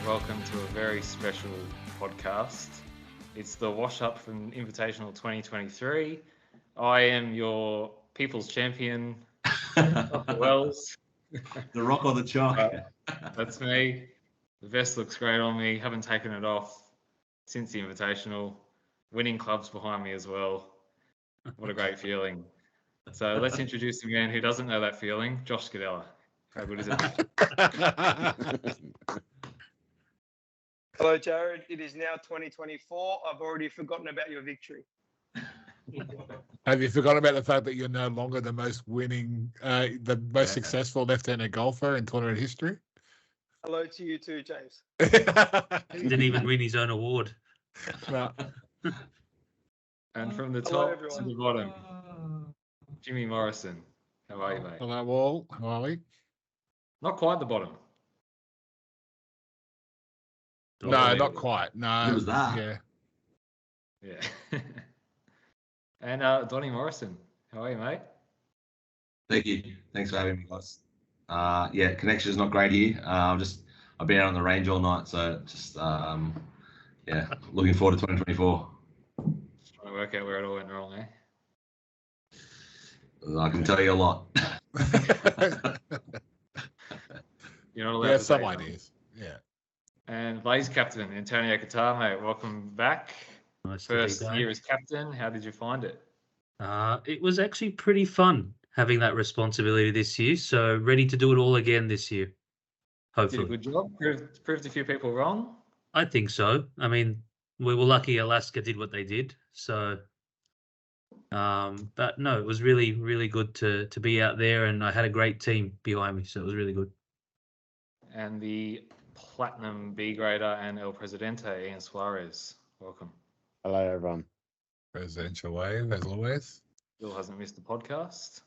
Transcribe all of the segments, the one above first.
welcome to a very special podcast. It's the wash-up from Invitational 2023. I am your people's champion, Dr. Wells. The rock or the chalk. That's me. The vest looks great on me. Haven't taken it off since the Invitational. Winning clubs behind me as well. What a great feeling. So let's introduce the man who doesn't know that feeling, Josh Scadella. How good is it? Hello, Jared. It is now 2024. I've already forgotten about your victory. Have you forgotten about the fact that you're no longer the most winning, the most successful left-handed golfer in tournament history? Hello to you too, James. He didn't even win his own award. No. And from the Hello, top everyone. to the bottom, Jimmy Morrison. How are you, mate? Hello, all. How are we? Not quite the bottom. No, not quite. No. Who was that? Yeah. Yeah. And Donnie Morrison. How are you, mate? Thank you. Thanks for having me, guys. Yeah, connection's not great here. I've been out on the range all night, so just yeah, looking forward to 2024. Just trying to work out where it all went wrong, eh? I can tell you a lot. You're not allowed We have to some say ideas. Yeah. And Blaze captain, Antonio Qatar, mate. Welcome back. Nice First to be year back. as captain. How did you find it? It was actually pretty fun having that responsibility this year. So ready to do it all again this year. Did a Hopefully. good job. Proved a few people wrong. I think so. I mean, we were lucky Alaska did what they did. So, but no, it was really, really good to be out there, and I had a great team behind me. So it was really good. And the platinum B grader and El Presidente, Ian Suarez. Welcome. Hello, everyone. Presidential wave, as always. Still hasn't missed the podcast.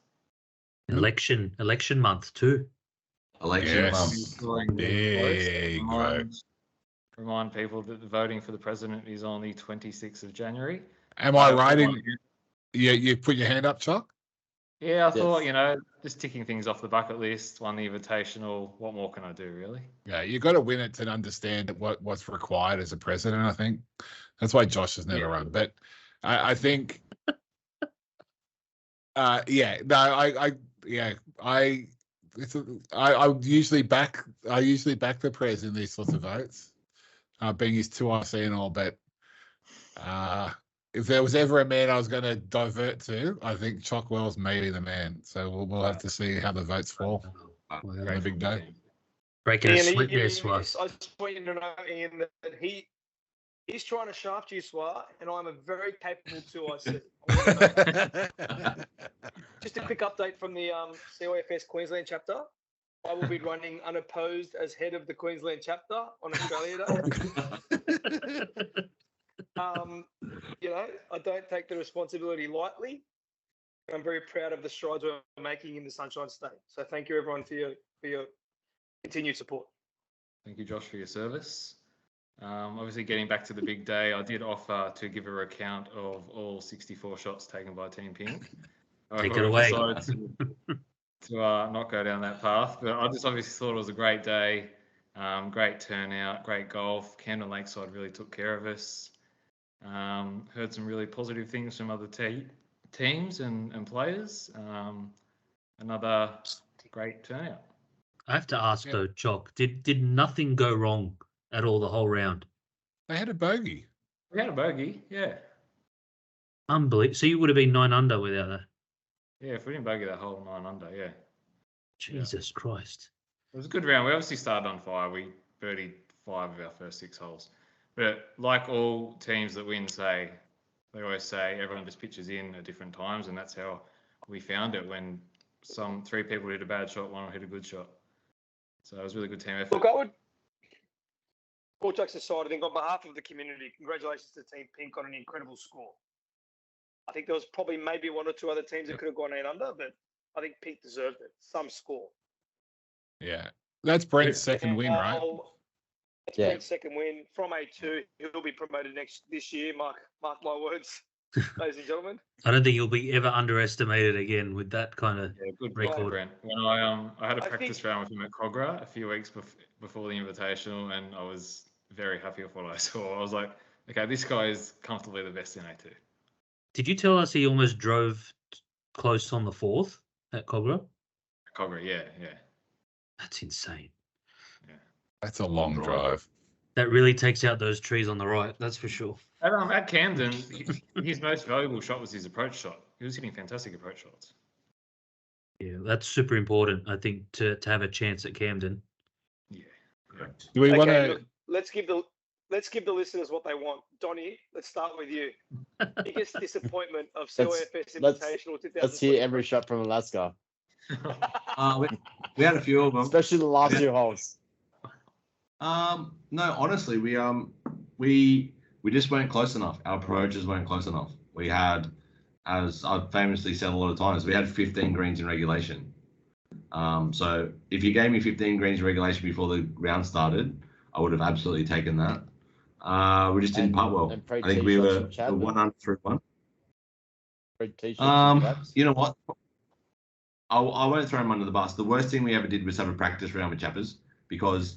Election month too. Election Yes. month. Scoring Big remind people that the voting for the president is on the 26th of January. Am I right in? You put your hand up, Chuck? Yeah, I Yes. thought, just ticking things off the bucket list, won the Invitational. What more can I do, really? Yeah, you got to win it to understand what's required as a president. I think that's why Josh has never Yeah. run. But I think, yeah, no, I usually back the pres in these sorts of votes, being his 2RC and all. But if there was ever a man I was going to divert to, I think Chock Wells may be the man. So we'll have to see how the votes fall on the big day. Breaking a Ian, sweat there, Swaz. I just want you to know, Ian, that he's trying to shaft you, Swar, and I'm a very capable 2IC. Just a quick update from the CYFS Queensland chapter. I will be running unopposed as head of the Queensland chapter on Australia Day. I don't take the responsibility lightly. I'm very proud of the strides we're making in the Sunshine State. So thank you, everyone, for your continued support. Thank you, Josh, for your service. Obviously, getting back to the big day, I did offer to give a recount of all 64 shots taken by Team Pink. Take it away. I decided to not go down that path, but I just obviously thought it was a great day, great turnout, great golf. Camden Lakeside really took care of us. Heard some really positive things from other teams and players. Another great turnout. I have to ask though, Chock, did nothing go wrong at all the whole round? They had a bogey. We had a bogey, yeah. Unbelievable. So you would have been 9 under without that. Yeah, if we didn't bogey that whole 9 under, yeah. Jesus Christ. It was a good round. We obviously started on fire. We birdied 5 of our first 6 holes. But like all teams that win they always say everyone just pitches in at different times, and that's how we found it when 3 people hit a bad shot, 1 hit a good shot. So it was a really good team effort. Look, I would, all jokes aside, I think on behalf of the community, congratulations to Team Pink on an incredible score. I think there was probably maybe 1 or 2 other teams that could have gone 8 under, but I think Pink deserved it. Some score. Yeah, that's Brent's second win, right? That's Yeah. Brent's second win from A2. He'll be promoted this year. Mark my words. ladies and gentlemen. I don't think you'll be ever underestimated again with that kind of Yeah, good record. call, Brent. When I had a I practice think- round with him at Cogra a few weeks before the invitational, and I was very happy with what I saw. I was like, okay, this guy is comfortably the best in A2. Did you tell us he almost drove close on the 4th at Cogra? Cogra, yeah. That's insane. That's a long drive. That really takes out those trees on the right. That's for sure. At Camden, his most valuable shot was his approach shot. He was hitting fantastic approach shots. Yeah, that's super important, I think, to have a chance at Camden. Yeah. Correct. Do we want Okay, to? look, let's give the listeners what they want. Donny, let's start with you. Biggest disappointment of CYFS Invitational 2020. Let's hear every shot from Alaska, We had a few of them. especially the last 2 holes. No, honestly, we just weren't close enough. Our approaches weren't close enough. We had, as I've famously said a lot of times, we had 15 greens in regulation. So if you gave me 15 greens in regulation before the round started, I would have absolutely taken that. We just didn't putt well. I think we were the 100-1. You know what? I won't throw him under the bus. The worst thing we ever did was have a practice round with Chappers because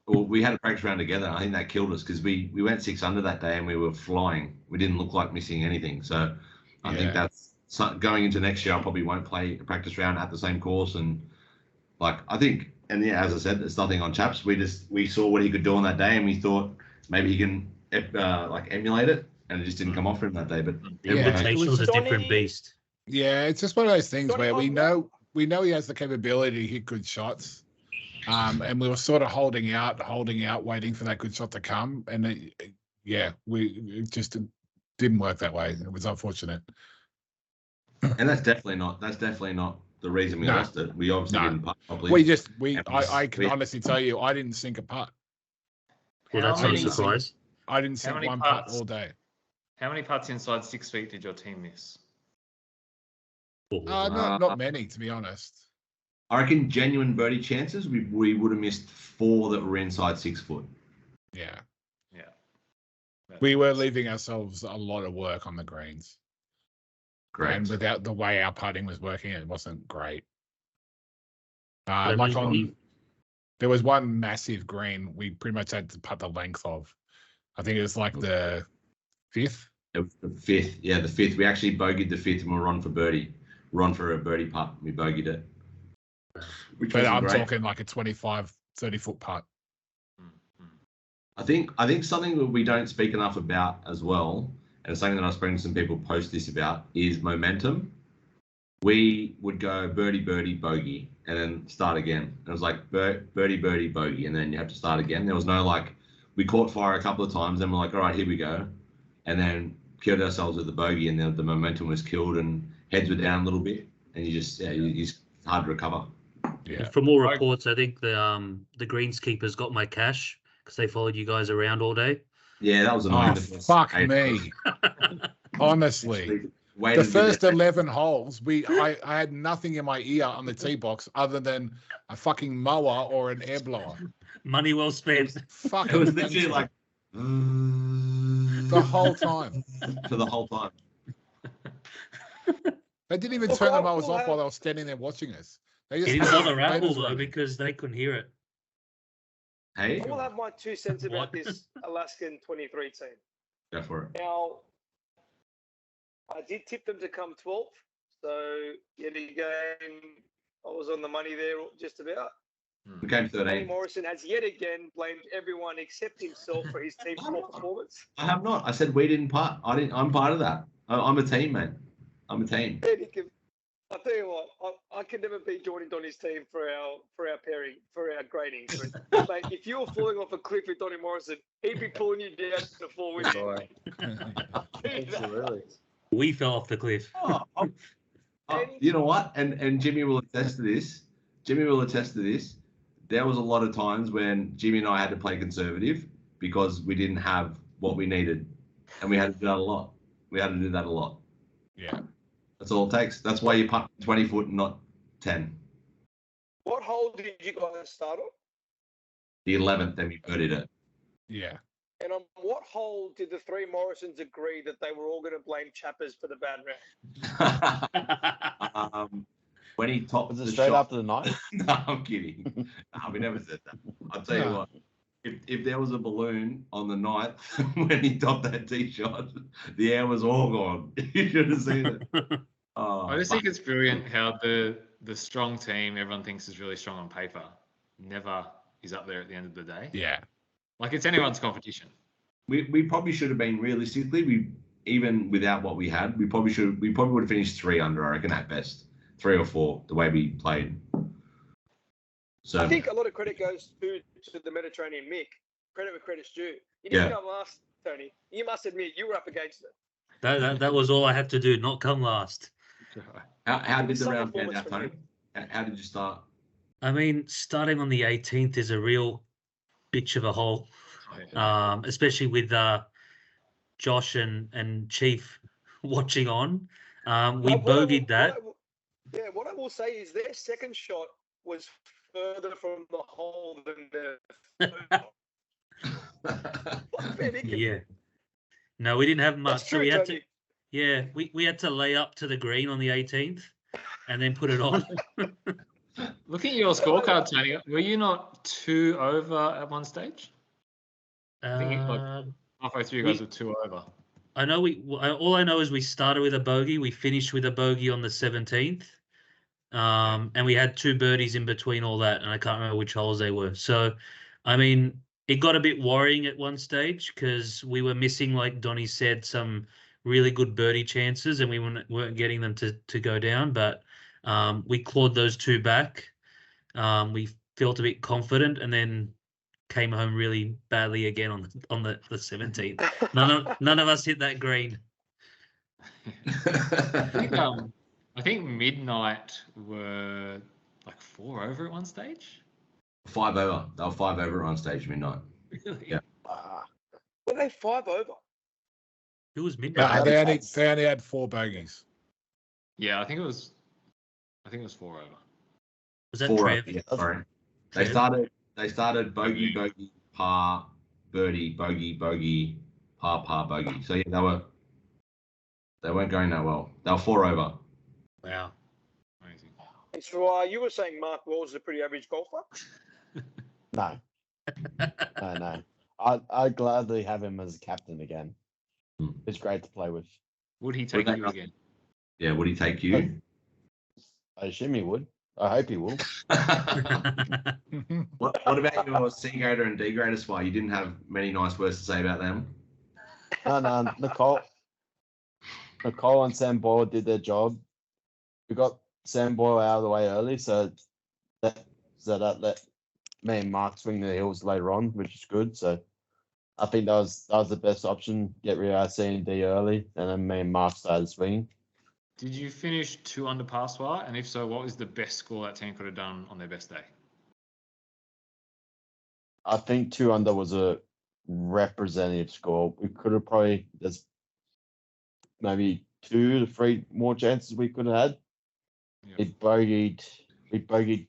we had a practice round together. I think that killed us because we went 6 under that day and we were flying. We didn't look like missing anything. So I think that's going into next year. I probably won't play a practice round at the same course. And I think, and yeah, as I said, there's nothing on Chaps. We saw what he could do on that day and we thought maybe he can emulate it. And it just didn't come off for him that day. But The Invitational's a different beast. Yeah, it's just one of those things where we know he has the capability to hit good shots, and we were sort of holding out, waiting for that good shot to come, and it just didn't work that way. It was unfortunate. And that's definitely not the reason we lost it. We obviously didn't putt properly. I can honestly tell you, I didn't sink a putt. Well, that's not a surprise. I didn't sink one putt all day. How many putts inside 6 feet did your team miss? Not many, to be honest. I reckon genuine birdie chances, we would have missed 4 that were inside 6 foot. Yeah. Yeah. We were leaving ourselves a lot of work on the greens. Correct. And without the way our putting was working, it wasn't great. There was one massive green we pretty much had to putt the length of. I think it was like the 5th. It was the 5th. Yeah, the 5th. We actually bogeyed the 5th and we were on for birdie. We're on for a birdie putt. We bogeyed it. But I'm talking like a 25, 30-foot putt. I think something that we don't speak enough about as well, and something that I've spoken to some people post this about, is momentum. We would go birdie, birdie, bogey, and then start again. It was like birdie, birdie, bogey, and then you have to start again. There was no we caught fire a couple of times, then we're like, all right, here we go. And then killed ourselves with the bogey, and then the momentum was killed and heads were down a little bit, and it's hard to recover. Yeah. From all reports, I think the greenskeepers got my cash because they followed you guys around all day. Yeah, that was annoying. Fuck me. Honestly. The first 11 holes, I had nothing in my ear on the tee box other than a fucking mower or an air blower. Money well spent. It was literally like the whole time. For the whole time. They didn't even turn the mowers off while they were standing there watching us. They just It didn't bother Apple though because they couldn't hear it. Hey, I will have my 2 cents about this Alaskan 23 team. go for it. Now, I did tip them to come 12th, so yet again, I was on the money there just about. We came Tony 13. Morrison has yet again blamed everyone except himself for his team's poor performance. I have not. I said we didn't putt. I'm part of that. I'm a team, man. I'm a team. I'll tell you what, I could never be joining Donny's team for our pairing, for our grading. But mate, if you were falling off a cliff with Donny Morrison, he'd be pulling you down to the floor with you. Absolutely. We fell off the cliff. You know what? And Jimmy will attest to this. There was a lot of times when Jimmy and I had to play conservative because we didn't have what we needed, and we had to do that a lot. Yeah. That's all it takes. That's why you putt 20 foot and not 10. What hole did you guys start on? The 11th, then we birdied it. Yeah. And on what hole did the three Morrisons agree that they were all going to blame Chappers for the bad round? When he topped Was it the straight shot. after the night? No, I'm kidding. No, we never said that. I'll tell you No. what. If there was a balloon on the ninth when he topped that tee shot, the air was all gone. You should have seen it. Oh, I just think it's brilliant how the strong team everyone thinks is really strong on paper never is up there at the end of the day. Yeah. Like it's anyone's competition. we probably should have been realistically. Even without what we had, we probably would have finished 3 under. I reckon at best 3 or 4 the way we played. So I think a lot of credit goes to the Mediterranean Mick. Credit where credit's due. You didn't come last, Tony. You must admit you were up against it. That was all I had to do, not come last. How did the Some round pan performance out, from Tony? How did you start? I mean, starting on the 18th is a real bitch of a hole, especially with Josh and Chief watching on. We bogeyed that. What I will say is their second shot was further from the hole than their third. Yeah. No, we didn't have much. That's So true, we had Tony. to, yeah, we had to lay up to the green on the 18th and then put it on. Looking at your scorecard, Tony, were you not 2 over at one stage? I think halfway through you guys were 2 over. I know all I know is we started with a bogey. We finished with a bogey on the 17th. And we had 2 birdies in between all that, and I can't remember which holes they were. So, I mean, it got a bit worrying at one stage because we were missing, like Donnie said, some really good birdie chances, and we weren't getting them to go down. But we clawed those 2 back. We felt a bit confident, and then came home really badly again on the 17th. None of us hit that green. I think Midnight were like 4 over at one stage. 5 over. They were 5 over at one stage, Midnight. Really? Yeah. Were they 5 over? Who was Midnight? Yeah, they only had 4 bogeys. Yeah, I think it was 4 over. Was that 4 Trev? over, yeah, sorry. Trev? They started bogey, bogey, par, birdie, bogey, bogey, par, bogey. So yeah, they weren't going that well. They were 4 over. Wow. Amazing. So you were saying Mark Wells is a pretty average golfer? No. No. I'd gladly have him as captain again. It's great to play with. Would he take you again? Yeah, would he take you? I assume he would. I hope he will. What about your C grader and D grader spy? You didn't have many nice words to say about them. No, Nicole and Sam Boyle did their job. We got Sam Boyle out of the way early, so that let me and Mark swing the hills later on, which is good. So I think that was the best option. Get rid of our C and D early, and then me and Mark started swinging. Did you finish 2 under par swat? And if so, what was the best score that team could have done on their best day? I think 2 under was a representative score. We could have there's maybe 2 to 3 more chances we could have had. Yeah. We bogeyed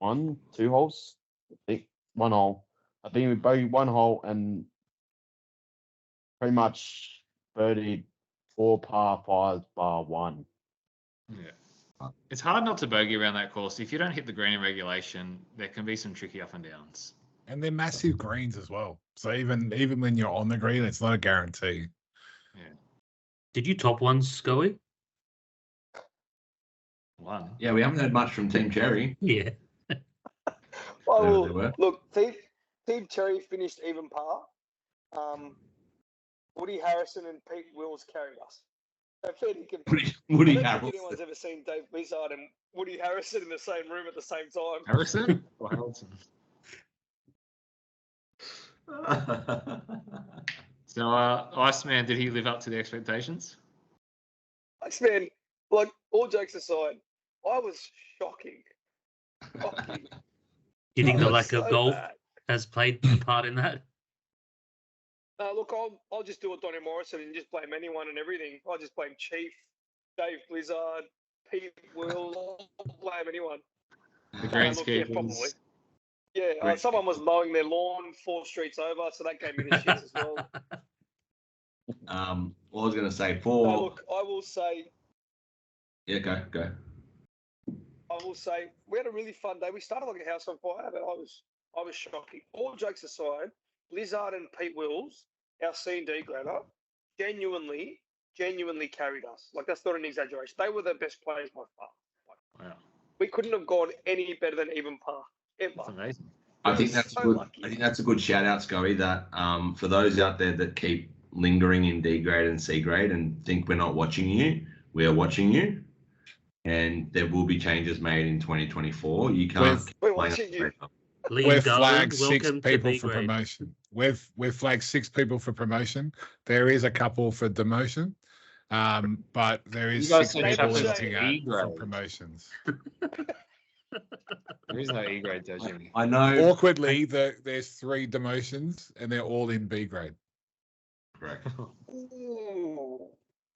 1, 2 holes. I think 1 hole. I think we bogeyed 1 hole and pretty much birdied 4 par 5s bar 1. Yeah. It's hard not to bogey around that course. If you don't hit the green in regulation, there can be some tricky up and downs. And they're massive greens as well. So even when you're on the green, it's not a guarantee. Yeah. Did you top one, Scully? 1. Yeah, we haven't heard much from Team Cherry. Yeah. Well, They were. look, Team Cherry finished even par. Woody Harrison and Pete Wills carried us. So Woody I don't think Harrelson. anyone's ever seen Dave Blizzard and Woody Harrison in the same room at the same time. Harrison or Harrelson? So, Iceman, did he live up to the expectations? Iceman, like, all jokes aside, I was shocking. Do you think the lack of So golf bad. has played a part in that? Look, I'll just do what Donnie Morrison and just blame anyone and everything. I'll just blame Chief, Dave Blizzard, Pete Will, I'll blame anyone. The greenskeepers. Look, yeah, probably. Yeah, someone was mowing their lawn 4 streets over, so that gave me the shits as well. What I was going to say No, look, I will say, Yeah, go. we had a really fun day. We started like a house on fire, but I was shocking. All jokes aside, Blizzard and Pete Wills, our C&D grader, genuinely carried us. Like, that's not an exaggeration. They were the best players by far. Wow. We couldn't have gone any better than even par ever. That's amazing. I think that's good. I think that's a good shout out, Scully. That for those out there that keep lingering in D grade and C grade and think we're not watching you, we are watching you, and there will be changes made in 2024. You can't. We're watching you. We've flagged welcome 6 to people B for grade. promotion. We've flagged 6 people for promotion. There is a couple for demotion, but there is You guys 6 said people Chapel looking at E for grade. promotions. There is no E grade, judging. I know. Awkwardly, there's 3 demotions and they're all in B grade. Correct. Ooh.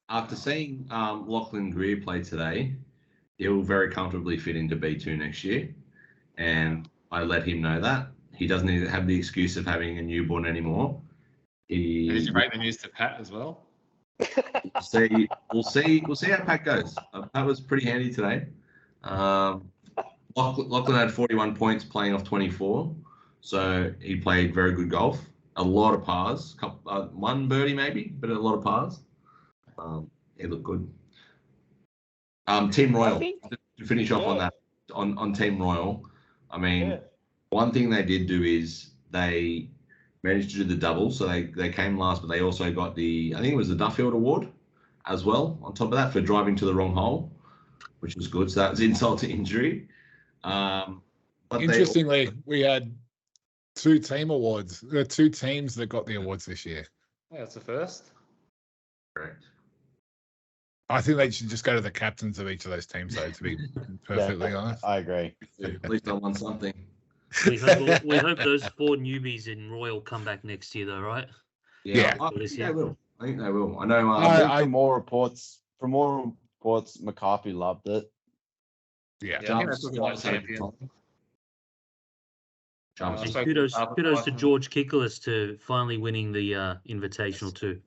After seeing Lachlan Greer play today, he'll very comfortably fit into B2 next year, and I let him know that. He doesn't need to have the excuse of having a newborn anymore. Did you break the news to Pat as well? We'll see how Pat goes. Pat was pretty handy today. Lachlan had 41 points playing off 24, so he played very good golf. A lot of pars, one birdie maybe, but a lot of pars. He looked good. Team Royal, to finish off on that, on Team Royal, I mean, one thing they did do is they managed to do the double, so they came last, but they also got I think it was the Duffield Award as well, on top of that, for driving to the wrong hole, which was good. So that was insult to injury. But Interestingly, we had 2 team awards. There are 2 teams that got the awards this year. Yeah, it's the first. Correct. I think they should just go to the captains of each of those teams, though, to be perfectly honest. I agree. At least I won something. We hope those 4 newbies in Royal come back next year, though, right? Yeah. I think they will. I know. I think from more reports, McCarthy loved it. Yeah. Yeah, I think that's what we like champion. And kudos to George Kikolas to finally winning the Invitational too.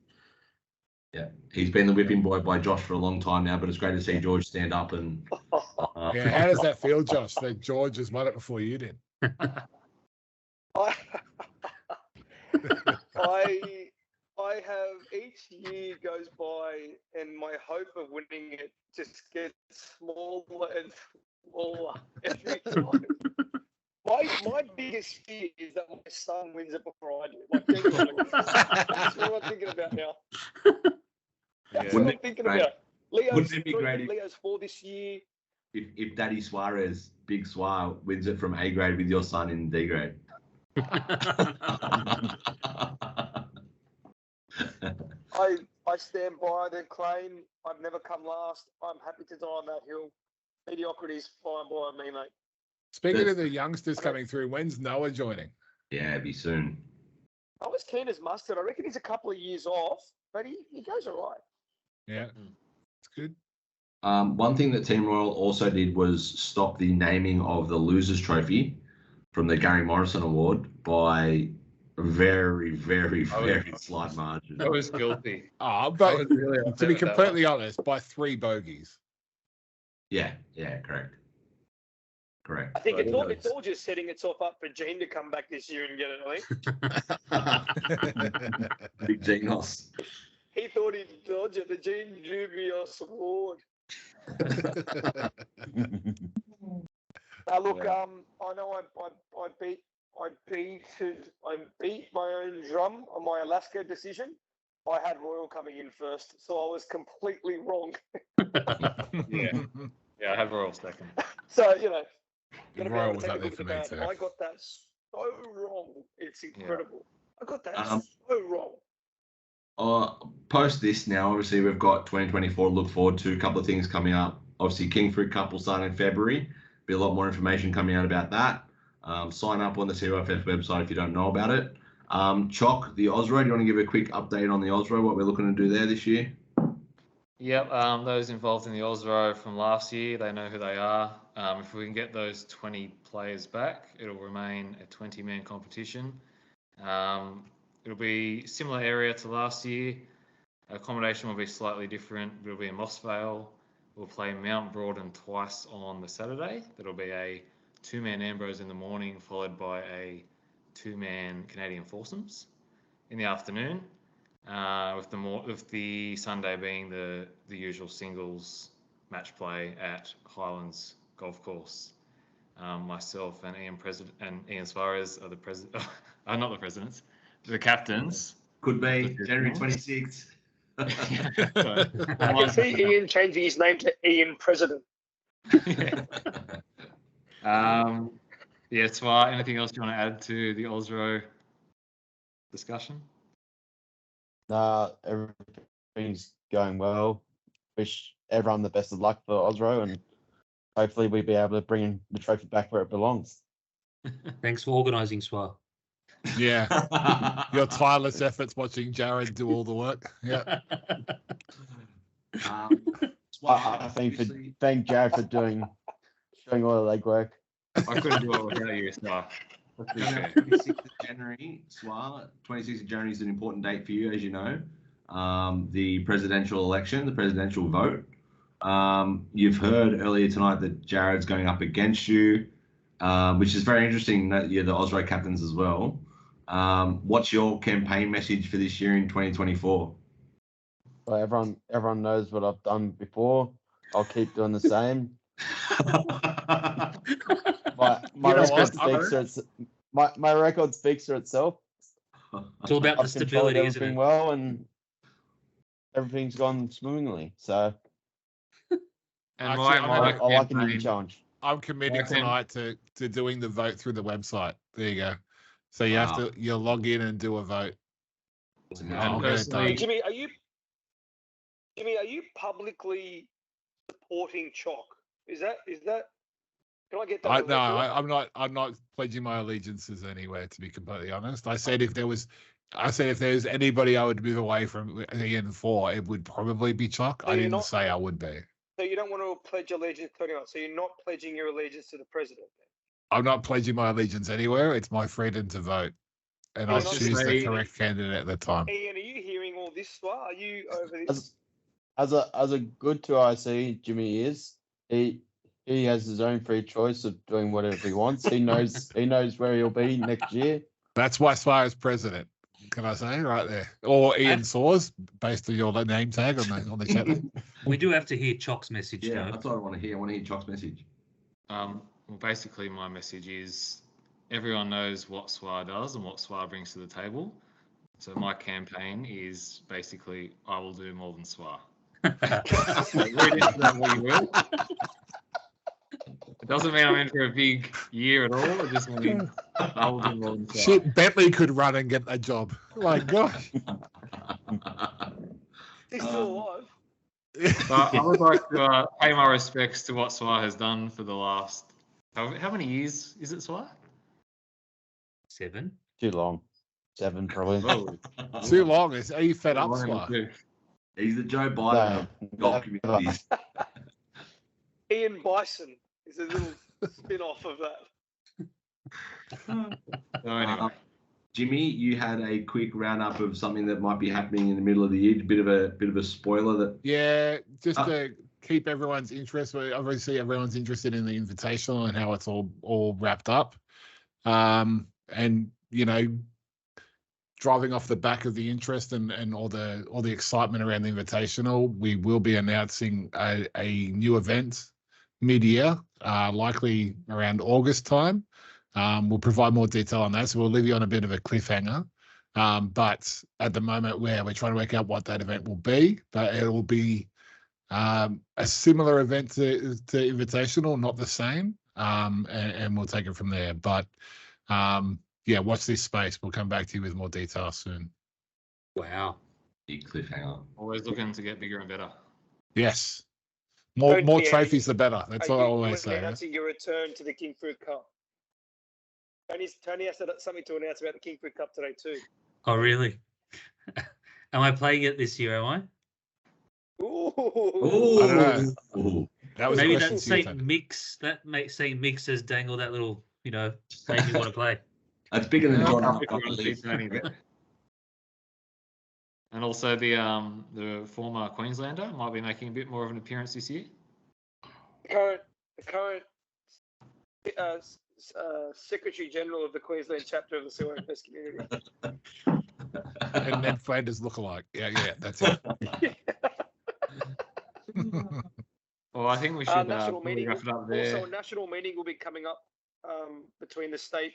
Yeah, he's been the whipping boy by Josh for a long time now, but it's great to see George stand up and. Yeah, how does that feel, Josh, that George has won it before you did? I have, each year goes by and my hope of winning it just gets smaller and smaller every time. My biggest fear is that my son wins it before I do. Like, that's what I'm thinking about now. That's what I'm thinking about. Wouldn't it be great Leo's 4 this year. If Daddy Suarez, Big Suar, wins it from A grade with your son in D grade? I stand by the claim. I've never come last. I'm happy to die on that hill. Mediocrity is fine by me, mate. Speaking of the youngsters coming through, when's Noah joining? Yeah, be soon. I was keen as mustard. I reckon he's a couple of years off, but he goes all right. Yeah, it's good. One thing that Team Royal also did was stop the naming of the Losers Trophy from the Gary Morrison Award by a very, very, very slight margin. I was guilty. But really to be completely honest, by 3 bogeys. Yeah, correct. I think it's all just setting itself up for Gene to come back this year and get it, I think. Big Genos. He thought he'd dodge it, the Gene Dubious Award. Look, I know I beat my own drum on my Alaska decision. I had Royal coming in first, so I was completely wrong. Yeah, I had Royal second. So, Royal was up there for me too. I got that so wrong. It's incredible. I got that so wrong. Post this now, obviously we've got 2024 to look forward to. A couple of things coming up. Obviously, King Fruit Cup will start in February. Be a lot more information coming out about that. Sign up on the CYFS website if you don't know about it. Chock, the Osro, do you want to give a quick update on the Osro, what we're looking to do there this year? Yep, those involved in the Osro from last year, they know who they are. If we can get those 20 players back, it'll remain a 20-man competition. It'll be similar area to last year. Accommodation will be slightly different. It'll be in Moss Vale. We'll play Mount Broaden twice on the Saturday. That'll be a 2-man Ambrose in the morning, followed by a 2-man Canadian foursomes in the afternoon. With the Sunday being the usual singles match play at Highlands Golf Course. Myself and Ian Suarez are the president. Not the presidents, the captains. Could be January 26th. I can see Ian changing his name to Ian President. Yeah, Swar, anything else you want to add to the Osro discussion? Everything's going well. Wish everyone the best of luck for Osro, and hopefully we'll be able to bring the trophy back where it belongs. Thanks for organising, Swar. Yeah. Your tireless efforts watching Jared do all the work. Yeah. I thank Jared for doing all the legwork. I couldn't do it without you, Swar. 26th of January, Swar. 26th of January is an important date for you, as you know. The presidential election, the presidential vote. You've heard earlier tonight that Jared's going up against you, which is very interesting that you're the Osro captains as well. What's your campaign message for this year in 2024? Well, everyone knows what I've done before. I'll keep doing the same. My record speaks for itself. It's all about the stability, isn't it? Well, and everything's gone swimmingly. So, and I like a new challenge. I'm committing tonight to doing the vote through the website. There you go. So you log in and do a vote. Jimmy, are you publicly supporting Chalk? Is that? Can I get that? No, I'm not pledging my allegiances anywhere. To be completely honest, I said if there's anybody I would move away from Ian for, it would probably be Chalk. I didn't say I would be. So you don't want to pledge allegiance to anyone. So you're not pledging your allegiance to the president. I'm not pledging my allegiance anywhere. It's my freedom to vote, and I'll choose the correct candidate at the time. Ian, are you hearing all this? Are you over this? As a good 2IC, Jimmy is. He has his own free choice of doing whatever he wants. He knows where he'll be next year. That's why Swar is president. Can I say right there? Or Ian Soars, based on your name tag on the chat. We do have to hear Chalk's message. Yeah, that's what I want to hear. I want to hear Chalk's message. Well, basically, my message is everyone knows what Swar does and what Swar brings to the table. So my campaign is basically I will do more than Swar. Read into that what you will. It doesn't mean I'm in for a big year at all. It just means I will do more than Swar. Shit, Bentley could run and get a job. My gosh. He's still alive. But I would like to pay my respects to what Swar has done for the last. How many years is it, Swar? 7. Too long. 7 probably. Oh. Too long. Are you fed up, Swar? He's the Joe Biden of golf communities. Ian Bison is a little spin-off of that. Anyway. Jimmy, you had a quick roundup of something that might be happening in the middle of the year. A bit of a spoiler that. Yeah, just to keep everyone's interest. Obviously, everyone's interested in the invitational and how it's all wrapped up. And driving off the back of the interest and all the excitement around the invitational, we will be announcing a new event mid-year, likely around August time. We'll provide more detail on that, so we'll leave you on a bit of a cliffhanger. But at the moment, we're trying to work out what that event will be, but it will be a similar event to invitational, not the same, and we'll take it from there. But yeah, watch this space. We'll come back to you with more details soon. Wow. Big cliffhanger. Always looking to get bigger and better. Yes. More trophies, the better. That's what I always say. Announcing your return to the King Fruit Cup. Tony has something to announce about the King Fruit Cup today too. Oh, really? Am I playing it this year, am I? Ooh. Ooh. I don't know. Ooh. That was a Maybe question that to you, Saint Tony. Mix, Saint Mix has dangled that little, made me want to play. That's bigger than Yeah, Jordan. I Up think on we're the gonna see list. Tony there. And also the former Queenslander might be making a bit more of an appearance this year. The current Secretary General of the Queensland chapter of the CYFS community. And Ned Flanders lookalike. Yeah, that's it. Well, I think we should National probably meeting. wrap it up there. Also, a national meeting will be coming up between the state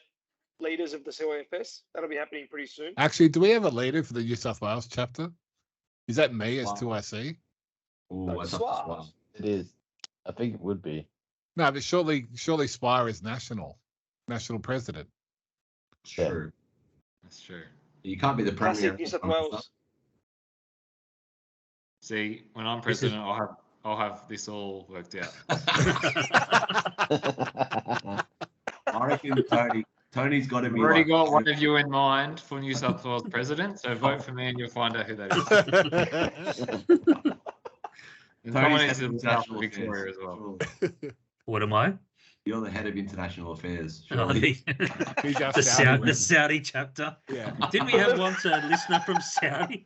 leaders of the CYFS. That'll be happening pretty soon. Actually, do we have a leader for the New South Wales chapter? Is that me as 2IC? Oh, that's up to Suave. Suave. It is. I think it would be. No, but surely Spire is national president. Yeah. True. That's true. You can't be the premier. Classic New South Wales. See, when I'm This is- president, I'll have this all worked out. I reckon Tony's got to I've be. already like, got one of you in mind for New South Wales president, so vote for me and you'll find out who that is. And someone needs to look after Victoria as well. What am I? You're the head of international affairs. Oh, Surely. He's our the Saudi Saudi chapter. Yeah. Didn't we have once a listener from Saudi?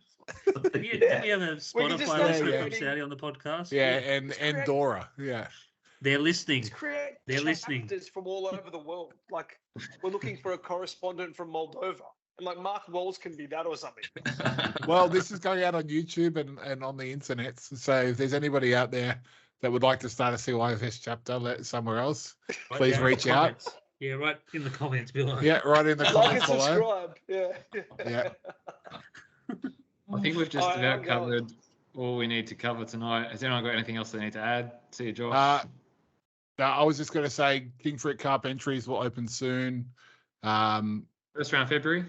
Didn't we have a Well, you just Spotify know listener from creating- Saudi on the podcast? Yeah, and correct. Dora. Yeah. They're listening. Let's create They're listening. chapters from all over the world. Like, we're looking for a correspondent from Moldova. And like Mark Walls can be that or something. Well, this is going out on YouTube and on the internet. So if there's anybody out there that would like to start a CYFS chapter somewhere else, Right please down in the reach out. comments. Yeah, right in the comments below. Yeah, right in the Like comments and below. subscribe. Yeah. Yeah. I think we've just Alright, about I'm going. covered all we need to cover tonight. Has anyone got anything else they need to add? See you, Josh. No, I was just going to say King Fruit Cup entries will open soon. First round February.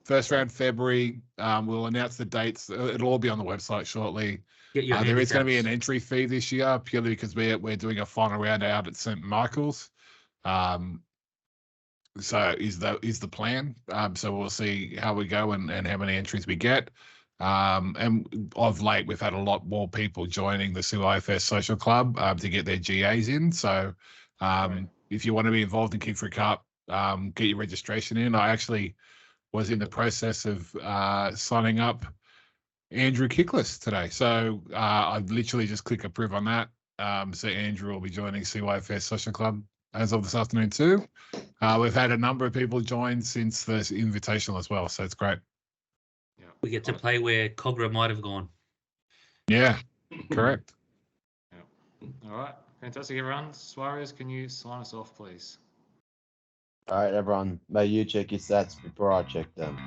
First round February. We'll announce the dates. It'll all be on the website shortly. Get your There is going to be an handicaps. entry fee this year purely because we're doing a final round out at St. Michael's. So is the plan. So we'll see how we go and how many entries we get. And of late, we've had a lot more people joining the CYFS Social Club to get their GAs in. So Right. if you want to be involved in King Fruit Cup, get your registration in. I actually was in the process of signing up Andrew Kickless today. So I've literally just click approve on that. So Andrew will be joining CYFS Social Club as of this afternoon too. We've had a number of people join since the invitational as well. So it's great. Yeah. We get to play where Cogra might have gone. Yeah, correct. All right. Fantastic, everyone. Suarez, can you sign us off, please? All right, everyone. May you check your stats before I check them.